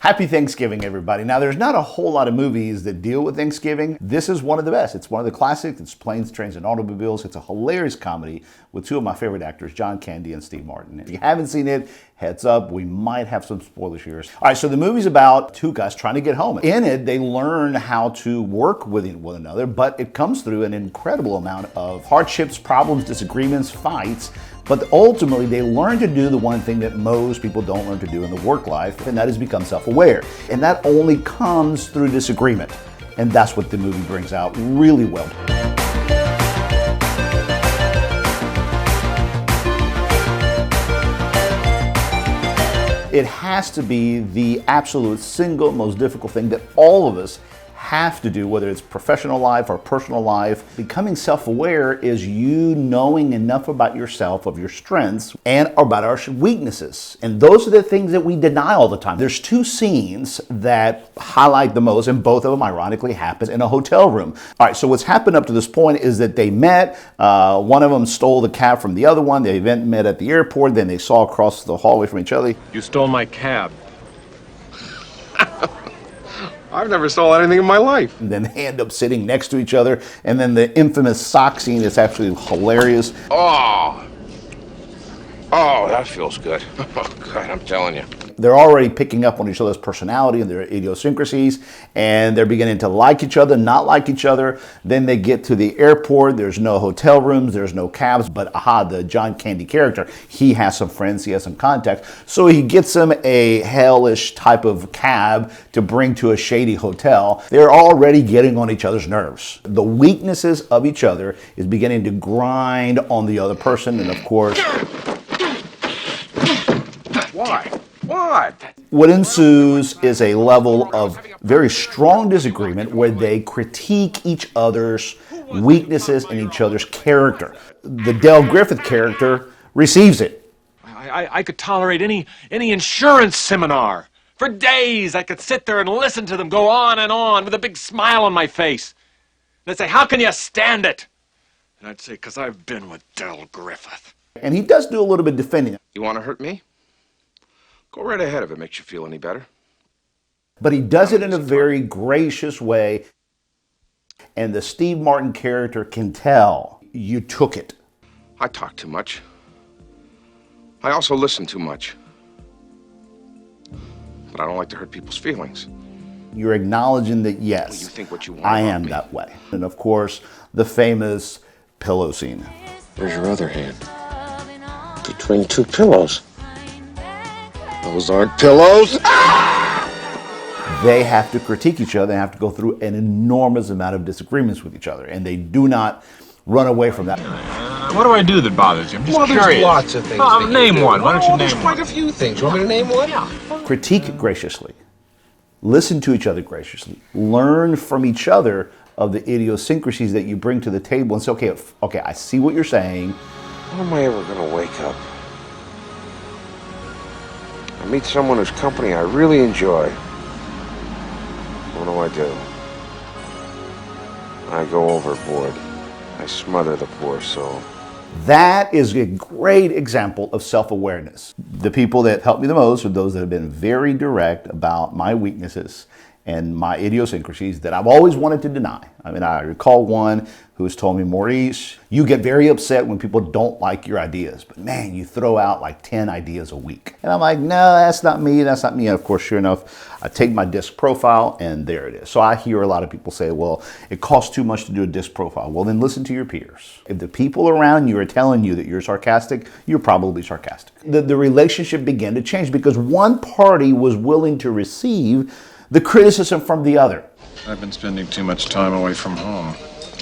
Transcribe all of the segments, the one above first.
Happy Thanksgiving, everybody. Now, there's not a whole lot of movies that deal with Thanksgiving. This is one of the best. It's one of the classics. It's Planes, Trains, and Automobiles. It's a hilarious comedy with two of my favorite actors, John Candy and Steve Martin. If you haven't seen it, heads up, we might have some spoilers here. All right, so the movie's about two guys trying to get home. In it, they learn how to work with one another, but it comes through an incredible amount of hardships, problems, disagreements, fights. But ultimately, they learn to do the one thing that most people don't learn to do in the work life, and that is become self-aware. And that only comes through disagreement. And that's what the movie brings out really well. It has to be the absolute single most difficult thing that all of us have to do, whether it's professional life or personal life. Becoming self-aware is you knowing enough about yourself, of your strengths, and about our weaknesses. And those are the things that we deny all the time. There's two scenes that highlight the most, and both of them ironically happen in a hotel room. All right, so what's happened up to this point is that they met. One of them stole the cab from the other one. They met at the airport. Then they saw across the hallway from each other. You stole my cab. I've never stolen anything in my life. And then they end up sitting next to each other. And then the infamous sock scene is actually hilarious. Oh, that feels good. Oh, God, I'm telling you. They're already picking up on each other's personality and their idiosyncrasies, and they're beginning to like each other, not like each other. Then they get to the airport. There's no hotel rooms. There's no cabs. But the John Candy character, he has some friends. He has some contacts. So he gets them a hellish type of cab to bring to a shady hotel. They're already getting on each other's nerves. The weaknesses of each other is beginning to grind on the other person. And of course, Why? What? what ensues is a level of very strong disagreement where they critique each other's weaknesses and each other's character. The Dale Griffith character receives it. I could tolerate any insurance seminar. For days, I could sit there and listen to them go on and on with a big smile on my face. They'd say, "How can you stand it?" And I'd say, "'Cause I've been with Dale Griffith." And he does do a little bit defending it. You want to hurt me? Go right ahead if it makes you feel any better. But he does it in a very gracious way. And the Steve Martin character can tell you took it. I talk too much. I also listen too much. But I don't like to hurt people's feelings. You're acknowledging that, yes, Well, you think what you want I about am me. that way. And of course, the famous pillow scene. Where's your other hand? Between two pillows. Those aren't pillows. They have to critique each other. They have to go through an enormous amount of disagreements with each other. And they do not run away from that. What do I do that bothers you? I'm just curious. There's lots of things. Name one. Why don't you There's name quite one? a few things. You want me to name one? Yeah. Critique graciously. Listen to each other graciously. Learn from each other of the idiosyncrasies that you bring to the table and say, okay, I see what you're saying. When am I ever going to wake up? I meet someone whose company I really enjoy. What do? I go overboard. I smother the poor soul. That is a great example of self-awareness. The people that help me the most are those that have been very direct about my weaknesses and my idiosyncrasies that I've always wanted to deny. I mean, I recall one who has told me, "Maurice, you get very upset when people don't like your ideas, but man, you throw out like 10 ideas a week." And I'm like, "No, that's not me, that's not me." And of course, sure enough, I take my disc profile and there it is. So I hear a lot of people say, "Well, it costs too much to do a disc profile." Well, then listen to your peers. If the people around you are telling you that you're sarcastic, you're probably sarcastic. The relationship began to change because one party was willing to receive the criticism from the other. I've been spending too much time away from home.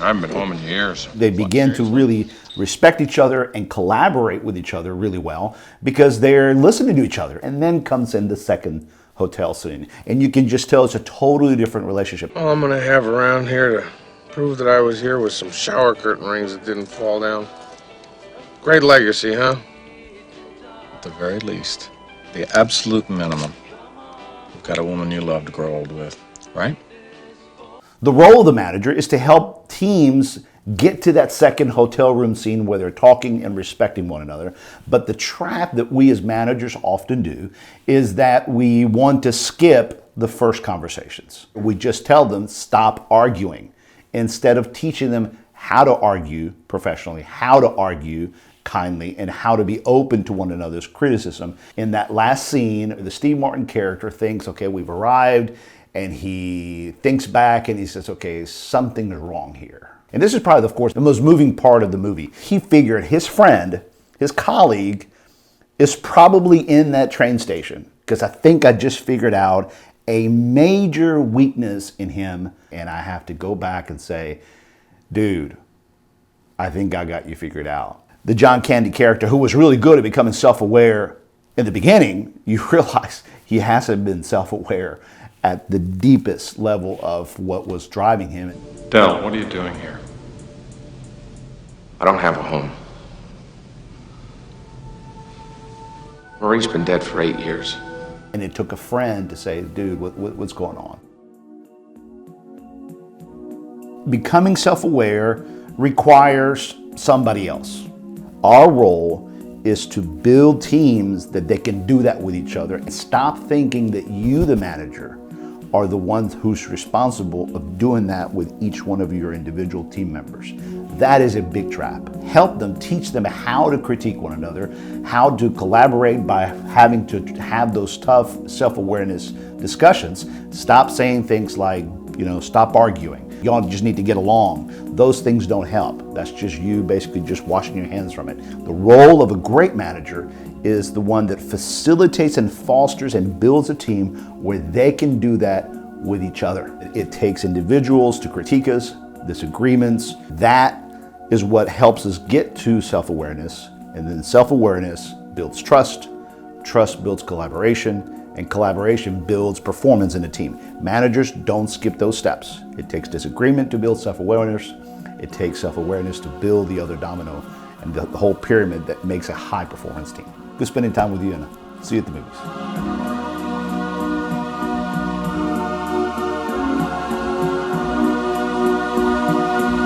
I haven't been home in years. They begin to really respect each other and collaborate with each other really well because they're listening to each other. And then comes in the second hotel scene. And you can just tell it's a totally different relationship. All I'm going to have around here to prove that I was here was some shower curtain rings that didn't fall down. Great legacy, huh? At the very least, the absolute minimum. You've got a woman you love to grow old with, right? The role of the manager is to help teams get to that second hotel room scene where they're talking and respecting one another. But the trap that we as managers often do is that we want to skip the first conversations. We just tell them, stop arguing, instead of teaching them how to argue professionally, how to argue kindly, and how to be open to one another's criticism. In that last scene, the Steve Martin character thinks, okay, we've arrived, and he thinks back and he says, okay, something's wrong here. And this is probably, of course, the most moving part of the movie. He figured his friend, his colleague, is probably in that train station, because I think I just figured out a major weakness in him, and I have to go back and say, dude, I think I got you figured out. The John Candy character, who was really good at becoming self-aware in the beginning, you realize he hasn't been self-aware at the deepest level of what was driving him. Del, what are you doing here? I don't have a home. Marie's been dead for 8 years. And it took a friend to say, dude, what's going on? Becoming self-aware requires somebody else. Our role is to build teams that they can do that with each other, and stop thinking that you, the manager, are the ones who's responsible of doing that with each one of your individual team members. That is a big trap. Help them, teach them how to critique one another, how to collaborate by having to have those tough self-awareness discussions. Stop saying things like, stop arguing. Y'all just need to get along. Those things don't help. That's just you basically just washing your hands from it. The role of a great manager is the one that facilitates and fosters and builds a team where they can do that with each other. It takes individuals to critique us, disagreements. That is what helps us get to self-awareness. And then self-awareness builds trust. Trust builds collaboration. And collaboration builds performance in a team. Managers don't skip those steps. It takes disagreement to build self-awareness. It takes self-awareness to build the other domino and the whole pyramid that makes a high-performance team. Good spending time with you, and see you at the movies.